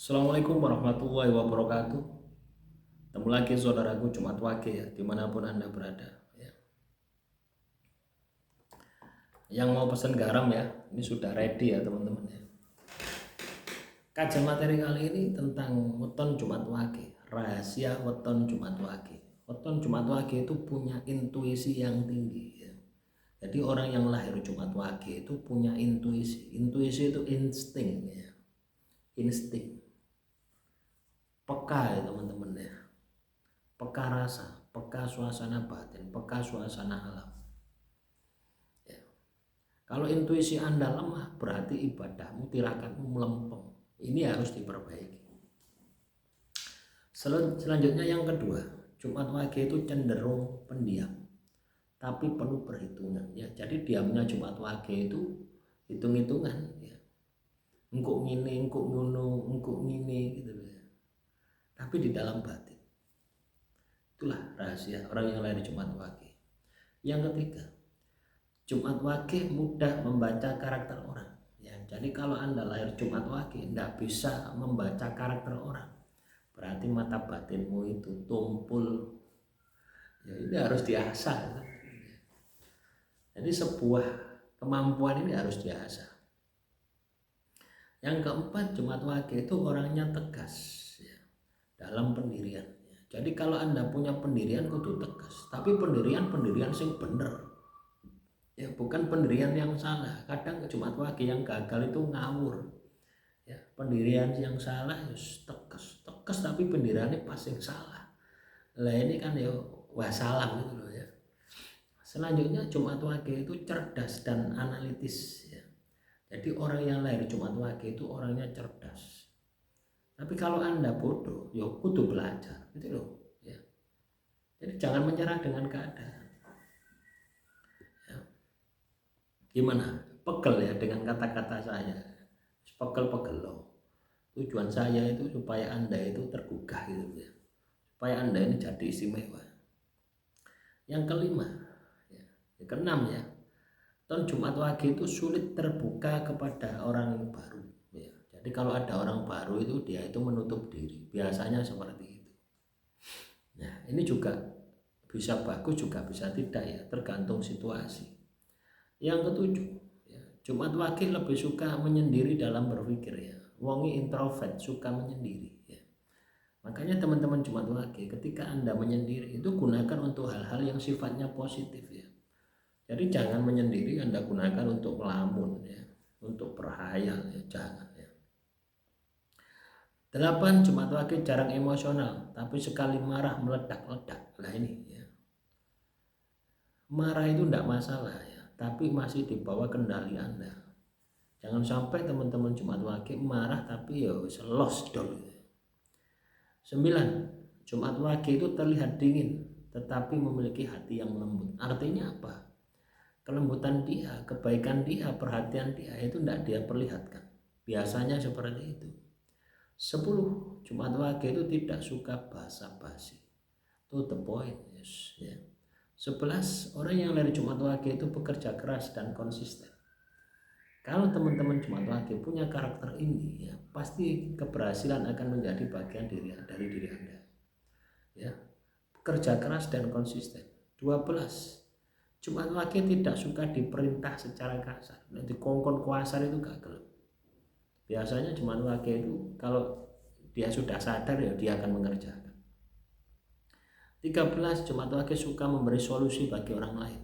Assalamualaikum warahmatullahi wabarakatuh. Ketemu lagi saudaraku Jumat Wage ya, dimanapun Anda berada ya. Yang mau pesan garam ya, ini sudah ready ya teman-teman ya. Kajian materi kali ini tentang weton Jumat Wage, rahasia weton Jumat Wage. Weton Jumat Wage itu punya intuisi yang tinggi ya. Jadi orang yang lahir Jumat Wage itu punya intuisi. Intuisi itu insting ya. Insting. Peka ya teman-teman ya. Peka rasa, peka suasana batin, peka suasana alam ya. Kalau intuisi Anda lemah, berarti ibadahmu, tirakatmu melempem. Ini harus diperbaiki. Selanjutnya yang kedua, Jumat Wage itu cenderung pendiam tapi penuh perhitungan ya. Jadi diamnya Jumat Wage itu hitung-hitungan ya. Engkau ngini, engkau ngono, engkau ngini gitu ya. Tapi di dalam batin. Itulah rahasia orang yang lahir Jumat Wage. Yang ketiga, Jumat Wage mudah membaca karakter orang ya. Jadi kalau Anda lahir Jumat Wage tidak bisa membaca karakter orang, berarti mata batinmu itu tumpul ya. Ini harus diasah. Jadi sebuah kemampuan ini harus diasah. Yang keempat, Jumat Wage itu orangnya tegas ya, dalam pendirian. Jadi kalau Anda punya pendirian kudu tegas, tapi pendirian yang bener ya, bukan pendirian yang salah. Kadang Jumat Wage yang gagal itu ngawur ya, pendirian yang salah ya tegas tapi pendiriannya pasti salah. Lah ini kan ya wassalam gitu loh ya. Selanjutnya Jumat Wage itu cerdas dan analitis ya. Jadi orang yang lahir Jumat Wage itu orangnya cerdas. Tapi kalau Anda bodoh, ya kudu belajar, gitu loh ya. Jadi jangan menyerah dengan keadaan. Ya. Gimana? Pegel ya dengan kata-kata saya. Pegel-pegel loh. Tujuan saya itu supaya Anda itu tergugah gitu ya. Supaya Anda ini jadi istimewa. Yang kelima, ya. Yang keenam ya. Tahun Jumat Wage itu sulit terbuka kepada orang yang baru. Jadi kalau ada orang baru itu dia itu menutup diri, biasanya seperti itu. Nah ini juga bisa bagus juga bisa tidak ya, tergantung situasi. Yang ketujuh, ya, Jumat Wage lebih suka menyendiri dalam berpikir ya. Wongi introvert, suka menyendiri ya. Makanya teman-teman Jumat Wage ketika Anda menyendiri itu gunakan untuk hal-hal yang sifatnya positif ya. Jadi jangan menyendiri Anda gunakan untuk melamun ya, untuk berhayal ya, jangan ya. 8. Jumat Wage jarang emosional, tapi sekali marah meledak-ledak. Nah ini ya. Marah itu tidak masalah ya, tapi masih di bawah kendali Anda. Jangan sampai teman-teman Jumat Wage marah tapi ya lost dong. 9. Jumat Wage itu terlihat dingin, tetapi memiliki hati yang lembut. Artinya apa? Kelembutan dia, kebaikan dia, perhatian dia itu tidak dia perlihatkan. Biasanya seperti itu. 10. Jumat Wage itu tidak suka basa-basi. To the point yes, ya. 11. Orang yang lahir Jumat Wage itu bekerja keras dan konsisten. Kalau teman-teman Jumat Wage punya karakter ini ya, pasti keberhasilan akan menjadi bagian dari diri Anda. Ya. Bekerja keras dan konsisten. 12. Jumat Wage tidak suka diperintah secara kasar. Nanti kongkon kuasar itu gak gelap. Biasanya Jumat Wage itu kalau dia sudah sadar ya dia akan mengerjakan. 13. Jumat Wage suka memberi solusi bagi orang lain.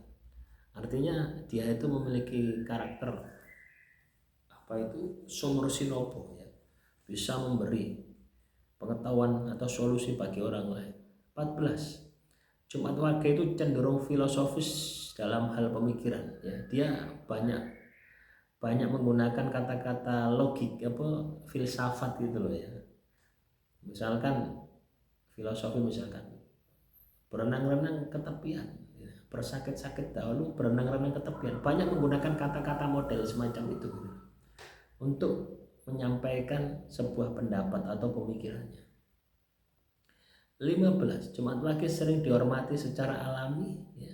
Artinya dia itu memiliki karakter apa itu sumur sinopo ya, bisa memberi pengetahuan atau solusi bagi orang lain. 14. Jumat Wage itu cenderung filosofis dalam hal pemikiran ya. Dia banyak menggunakan kata-kata logik filsafat gitu loh ya. Misalkan filosofi misalkan berenang-renang ke tepian ya. Bersakit-sakit dahulu berenang-renang ke tepian. Banyak menggunakan kata-kata model semacam itu untuk menyampaikan sebuah pendapat atau pemikirannya. 15. Jumat Wage sering dihormati secara alami ya.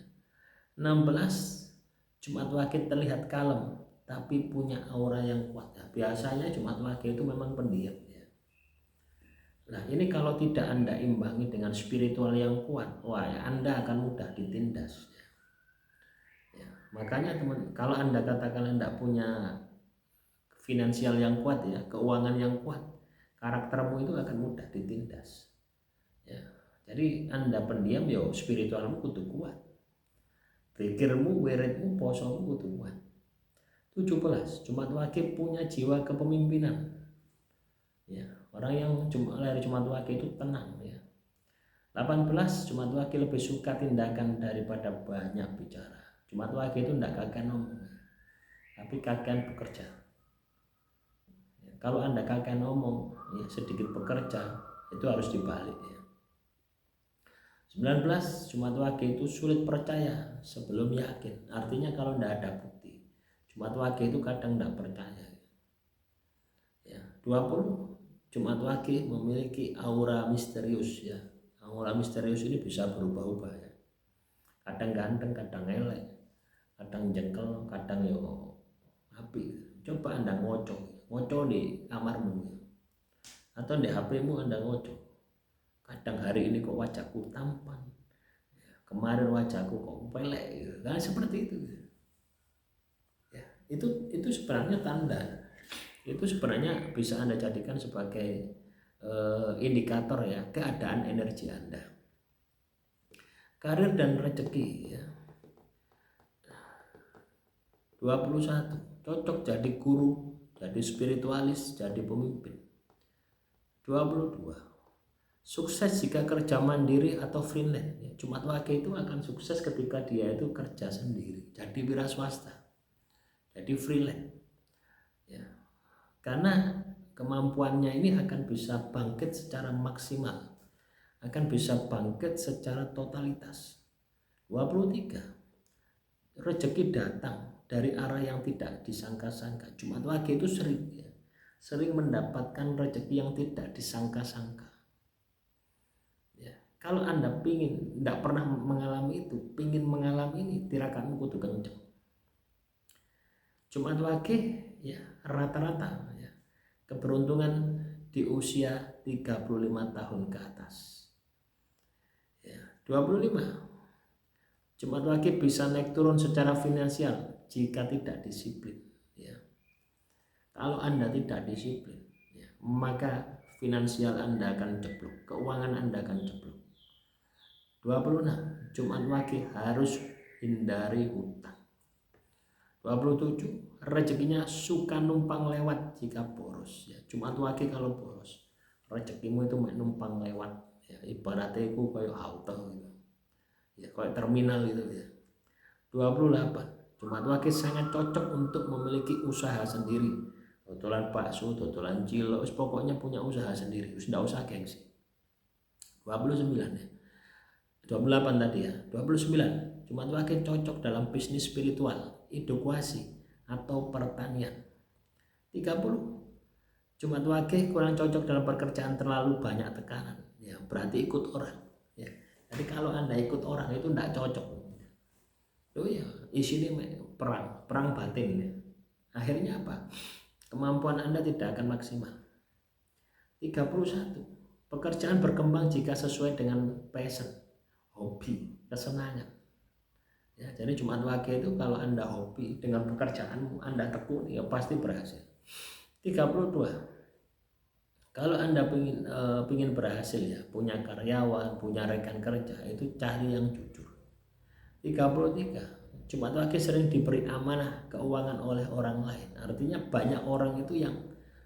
16. Jumat Wage terlihat kalem tapi punya aura yang kuat ya. Biasanya Jumat Wage itu memang pendiam ya. Nah ini kalau tidak Anda imbangi dengan spiritual yang kuat, wah ya, Anda akan mudah ditindas. Ya, makanya teman, kalau Anda katakan Anda punya finansial yang kuat ya, keuangan yang kuat, karaktermu itu akan mudah ditindas. Ya, jadi Anda pendiam ya spiritualmu kudu kuat. Pikirmu, wiridmu, posomu kudu kuat. 17. Jumat Wage punya jiwa kepemimpinan. Ya, orang yang lahir Jumat Wage itu tenang ya. 18. Jumat Wage lebih suka tindakan daripada banyak bicara. Jumat Wage itu tidak kakean ngomong, tapi kakean bekerja. Ya, kalau Anda kakean ngomong, ya sedikit bekerja, itu harus dibalik ya. 19. Jumat Wage itu sulit percaya sebelum yakin. Artinya kalau tidak ada bukti, Jumat Wage itu kadang tidak percaya. Ya, 20. Jumat Wage memiliki aura misterius ya. Aura misterius ini bisa berubah-ubah ya. Kadang ganteng, kadang elek, kadang jengkel, kadang yo api. Coba Anda ngoco di kamarmu atau di HP-mu Anda ngoco. Kadang hari ini kok wajahku tampan, kemarin wajahku kok pelek, kan seperti itu. Ya, itu sebenarnya tanda. Itu sebenarnya bisa Anda jadikan sebagai indikator ya keadaan energi Anda. Karir dan rezeki ya. 21. Cocok jadi guru, jadi spiritualis, jadi pemimpin. 22. Sukses jika kerja mandiri atau freelance ya. Jumat Wage itu akan sukses ketika dia itu kerja sendiri, jadi wira swasta, jadi freelance ya. Karena kemampuannya ini akan bisa bangkit secara maksimal, akan bisa bangkit secara totalitas. 23. Rezeki datang dari arah yang tidak disangka-sangka. Jumat Wage itu sering mendapatkan rezeki yang tidak disangka-sangka ya. Kalau Anda tidak pernah mengalami itu, pingin mengalami ini, tirakanmu kudu kenceng. Jumat Wage ya rata-rata ya keberuntungan di usia 35 tahun ke atas ya. 25. Jumat Wage bisa naik turun secara finansial jika tidak disiplin ya. Kalau Anda tidak disiplin ya, maka finansial Anda akan jeblok, keuangan Anda akan jeblok. 26. Jumat Wage harus hindari hutang. 27. Rezekinya suka numpang lewat jika boros ya. Jumat Wage kalau boros, rezekimu itu numpang lewat ya, ibaratnya itu kayak halte gitu ya, kayak terminal gitu ya. 28. Jumat Wage sangat cocok untuk memiliki usaha sendiri, dodolan bakso, dodolan cilok, pokoknya punya usaha sendiri, tidak usah gengsi. 29 ya. 28 tadi ya. 29. Jumat Wage cocok dalam bisnis spiritual, edukasi atau pertanian. 30. Jumat Wage kurang cocok dalam pekerjaan terlalu banyak tekanan ya, berarti ikut orang ya. Jadi kalau Anda ikut orang itu tidak cocok. Oh ya, isinya perang batin ya. Akhirnya apa? Kemampuan Anda tidak akan maksimal. 31. Pekerjaan berkembang jika sesuai dengan passion, hobi, kesenangan. Ya, jadi Jumat Wage itu kalau Anda hobi dengan pekerjaanmu, Anda tekuni ya pasti berhasil. 32. Kalau Anda ingin berhasil ya, punya karyawan, punya rekan kerja, itu cari yang jujur. 33. Jumat Wage sering diberi amanah keuangan oleh orang lain. Artinya banyak orang itu yang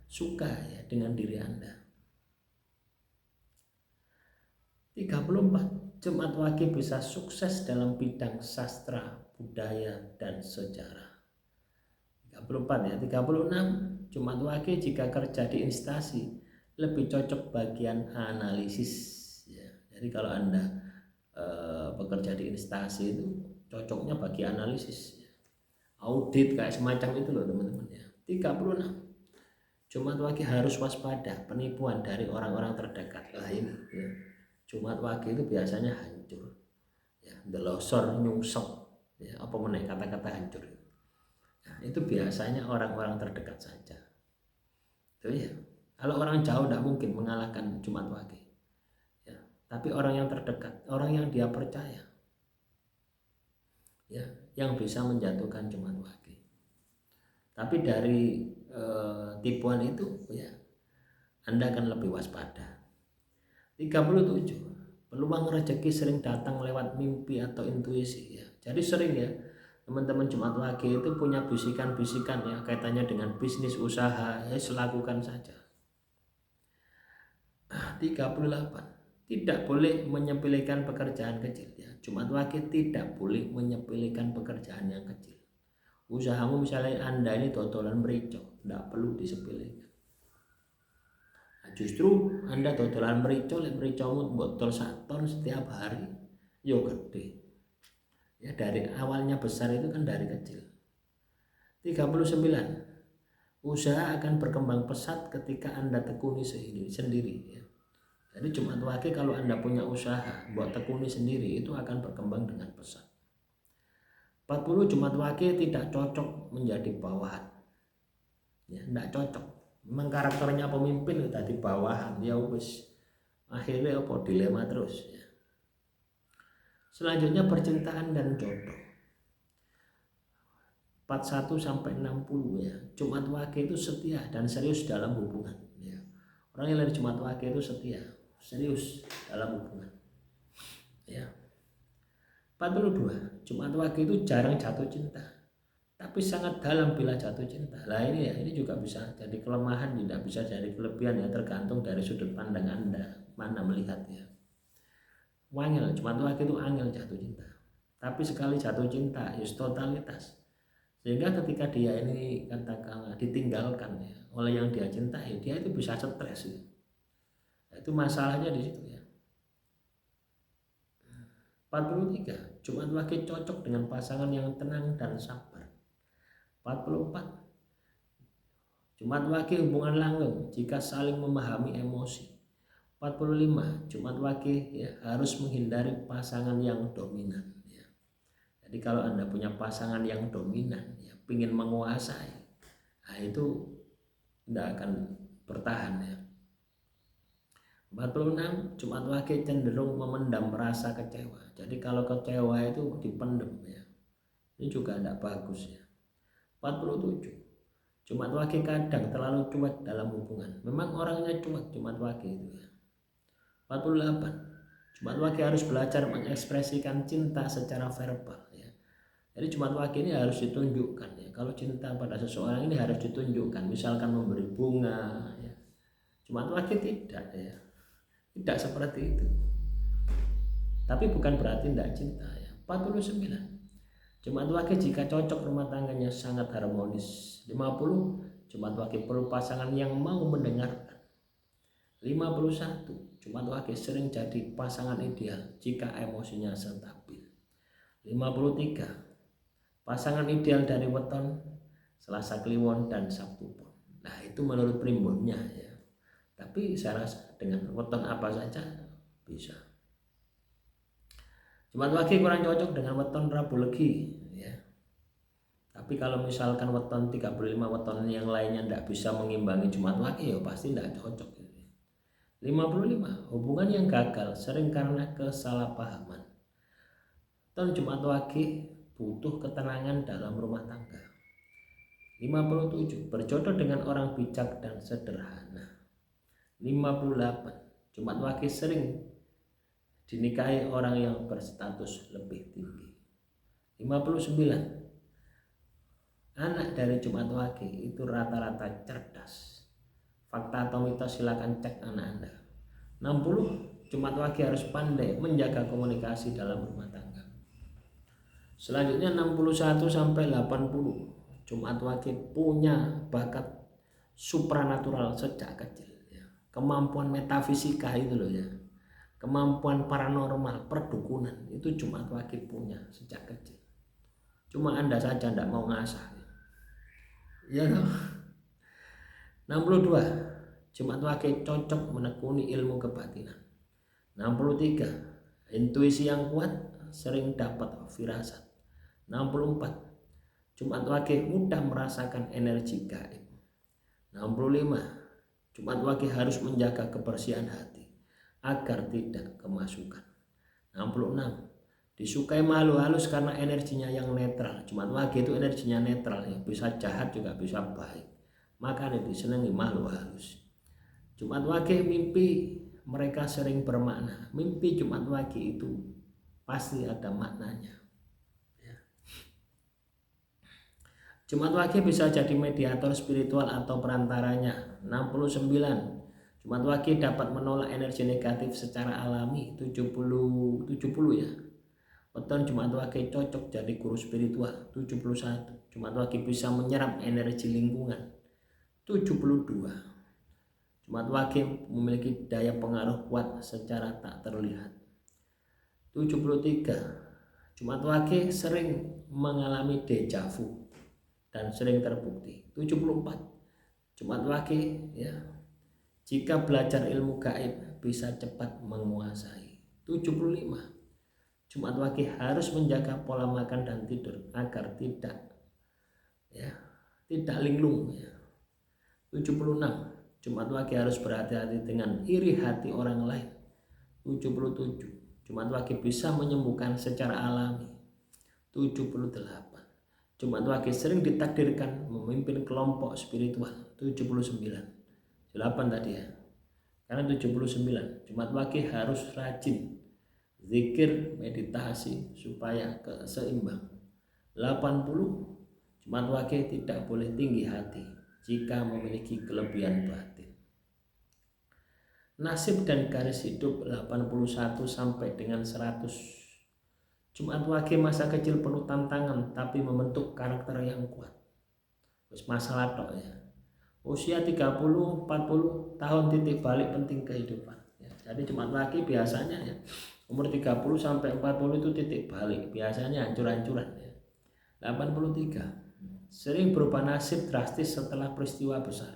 suka ya dengan diri Anda. 34. Jumat Wage bisa sukses dalam bidang sastra, budaya, dan sejarah. 34 ya. 36. Jumat Wage jika kerja di instansi lebih cocok bagian analisis ya. Jadi kalau Anda bekerja di instansi itu cocoknya bagi analisis ya. Audit kayak semacam itu loh teman-teman ya. 36. Jumat Wage harus waspada penipuan dari orang-orang terdekat. Lah ini ya. Jumat Wage itu biasanya hancur ya, delosor, nyungsep ya, apa menaik kata-kata hancur. Nah, itu biasanya orang-orang terdekat saja. Itu ya. Kalau orang jauh tidak mungkin mengalahkan Jumat Wage. Ya, tapi orang yang terdekat, orang yang dia percaya, ya, yang bisa menjatuhkan Jumat Wage. Tapi dari tipuan itu, ya, Anda akan lebih waspada. 37. Peluang rezeki sering datang lewat mimpi atau intuisi, ya. Jadi sering, ya, teman-teman Jumat Wage itu punya bisikan-bisikan, ya, kaitannya dengan bisnis, usaha, ya, lakukan saja. 38. Tidak boleh menyepelekan pekerjaan kecil, ya. Jumat Wage tidak boleh menyepelekan pekerjaan yang kecil. Usahamu misalnya Anda ini dodolan merico, tidak perlu disepelekan. Nah, justru Anda dodolan merico, mericomu botol 1 ton setiap hari, yo gede. Ya, dari awalnya besar itu kan dari kecil. 39. Usaha akan berkembang pesat ketika Anda tekuni sendiri, ya. Jadi Jumat Wage kalau Anda punya usaha buat tekuni sendiri itu akan berkembang dengan pesat. 40. Jumat Wage tidak cocok menjadi bawahan, ya, tidak cocok. Memang karakternya pemimpin tadi bawahan, ya wis akhirnya apa dilema terus, ya. Selanjutnya percintaan dan jodoh. 41 sampai 60, ya. Jumat Wage itu setia dan serius dalam hubungan, ya. Orang yang lahir Jumat Wage itu setia, serius dalam hubungan, ya. 42. Jumat Wage itu jarang jatuh cinta, tapi sangat dalam bila jatuh cinta. Lah ini, ya, ini juga bisa jadi kelemahan, tidak bisa jadi kelebihan, ya, tergantung dari sudut pandang Anda mana melihatnya. Wangil, Jumat Wage itu angel jatuh cinta, tapi sekali jatuh cinta ya totalitas, sehingga ketika dia ini katakanlah ditinggalkan, ya, oleh yang dia cintai, dia itu bisa stres, ya. Itu masalahnya di situ, ya. 43. Jumat Wage cocok dengan pasangan yang tenang dan sabar. 44. Jumat Wage hubungan langgeng jika saling memahami emosi. 45. Jumat Wage, ya, harus menghindari pasangan yang dominan, ya. Jadi kalau Anda punya pasangan yang dominan, ya, ingin menguasai, nah itu tidak akan bertahan, ya. 46. Jumat Wage cenderung memendam rasa kecewa. Jadi kalau kecewa itu dipendam, ya, ini juga tidak bagus, ya. 47. Jumat Wage kadang terlalu cuek dalam hubungan. Memang orangnya cuek Jumat Wage itu, ya. 48. Jumat Wage harus belajar mengekspresikan cinta secara verbal, ya. Jadi Jumat Wage ini harus ditunjukkan, ya. Kalau cinta pada seseorang ini harus ditunjukkan, misalkan memberi bunga, ya. Jumat Wage tidak, ya, tidak seperti itu. Tapi bukan berarti tidak cinta, ya. 49. Jumat Wage jika cocok rumah tangganya sangat harmonis. 50. Jumat Wage perlu pasangan yang mau mendengarkan. 51. Jumat Wage sering jadi pasangan ideal jika emosinya stabil. 53. Pasangan ideal dari weton, Selasa Kliwon, dan Sabtu Pon. Nah itu menurut primbonnya, ya. Tapi saya rasa dengan weton apa saja bisa. Jumat Wage kurang cocok dengan weton Rabu Legi, ya. Tapi kalau misalkan weton 35 weton yang lainnya tidak bisa mengimbangi Jumat Wage, ya pasti tidak cocok. 55. Hubungan yang gagal sering karena kesalahpahaman. Ton Jumat Wage butuh ketenangan dalam rumah tangga. 57. Berjodoh dengan orang bijak dan sederhana. 58. Jumat Wage sering dinikahi orang yang berstatus lebih tinggi. 59. Anak dari Jumat Wage itu rata-rata cerdas. Fakta atau mitos silakan cek anak Anda. 60. Jumat Wage harus pandai menjaga komunikasi dalam rumah tangga. Selanjutnya 61 sampai 80. Jumat Wage punya bakat supranatural sejak kecil, ya. Kemampuan metafisika itu loh, ya. Kemampuan paranormal, perdukunan itu Jumat Wage punya sejak kecil. Cuma Anda saja tidak mau ngasah, ya. 62. Jumat Wage cocok menekuni ilmu kebatinan. 63. Intuisi yang kuat sering dapat firasat. 64. Jumat Wage mudah merasakan energi gaib. 65. Jumat Wage harus menjaga kebersihan hati agar tidak kemasukan. 66. Disukai makhluk halus karena energinya yang netral. Jumat Wage itu energinya netral ya, bisa jahat juga bisa baik. Makanya disenangi makhluk halus. Jumat Wage mimpi mereka sering bermakna. Mimpi Jumat Wage itu pasti ada maknanya. Jumat Wage bisa jadi mediator spiritual atau perantaranya. 69. Jumat Wage dapat menolak energi negatif secara alami. 70 ya. Weton Jumat Wage cocok jadi guru spiritual. 71. Jumat Wage bisa menyerap energi lingkungan. 72. Jumat Wage memiliki daya pengaruh kuat secara tak terlihat. 73. Jumat Wage sering mengalami deja vu dan sering terbukti. 74. Jumat Wage ya, jika belajar ilmu gaib bisa cepat menguasai. 75. Jumat Wage harus menjaga pola makan dan tidur agar tidak linglung ya. 76. Jumat Wage harus berhati-hati dengan iri hati orang lain. 77. Jumat Wage bisa menyembuhkan secara alami. 78. Jumat Wage sering ditakdirkan memimpin kelompok spiritual. 79. 8 tadi ya. Karena 79. Jumat Wage harus rajin zikir, meditasi supaya seimbang. 80. Jumat Wage tidak boleh tinggi hati jika memiliki kelebihan batin. Nasib dan garis hidup 81 sampai dengan 100. Jumat Wage masa kecil penuh tantangan tapi membentuk karakter yang kuat. Terus masalah tok ya. Usia 30-40 tahun titik balik penting kehidupan. Ya, jadi Jumat Wage biasanya ya umur 30 sampai 40 itu titik balik. Biasanya hancur-hancuran ya. 83. Sering berubah nasib drastis setelah peristiwa besar.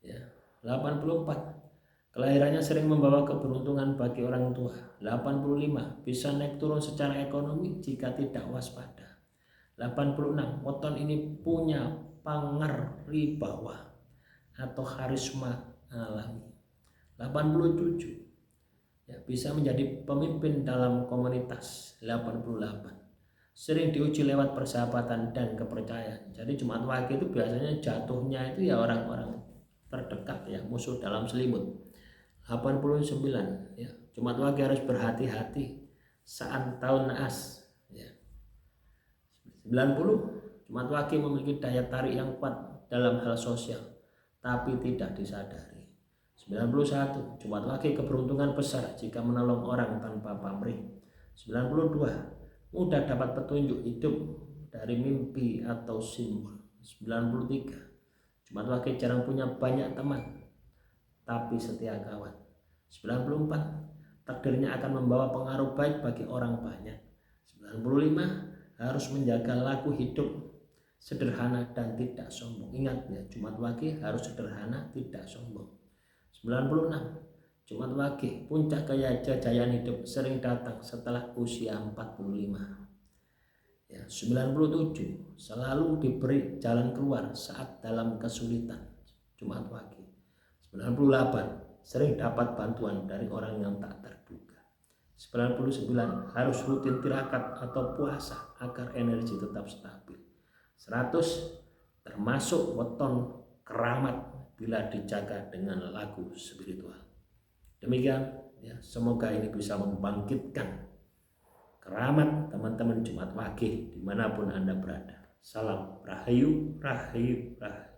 Ya. 84. Kelahirannya sering membawa keberuntungan bagi orang tua. 85. Bisa naik turun secara ekonomi jika tidak waspada. 86. Weton ini punya pangeribawa atau karisma alami. 87. Ya, bisa menjadi pemimpin dalam komunitas. 88. Sering diuji lewat persahabatan dan kepercayaan. Jadi Jumat Wage itu biasanya jatuhnya itu ya orang-orang terdekat ya, musuh dalam selimut. 89 ya. Jumat Wage harus berhati-hati saat tahun naas ya. 90. Jumat Wage memiliki daya tarik yang kuat dalam hal sosial tapi tidak disadari. 91. Jumat Wage keberuntungan besar jika menolong orang tanpa pamrih. 92. Mudah dapat petunjuk hidup dari mimpi atau simbol. 93. Jumat Wage jarang punya banyak teman tapi setia kawan. 94. Takdirnya akan membawa pengaruh baik bagi orang banyak. 95. Harus menjaga laku hidup sederhana dan tidak sombong. Ingat ya, Jumat Wage harus sederhana, tidak sombong. 96. Jumat Wage puncak kejayaan hidup sering datang setelah usia 45. Ya, 97. Selalu diberi jalan keluar saat dalam kesulitan. Jumat Wage. 98. Sering dapat bantuan dari orang yang tak terduga. 99. Harus rutin tirakat atau puasa agar energi tetap stabil. 100. Termasuk weton keramat bila dijaga dengan lagu spiritual. Demikian ya, semoga ini bisa membangkitkan keramat teman-teman Jumat Wage dimanapun Anda berada. Salam Rahayu, Rahayu, Rahayu.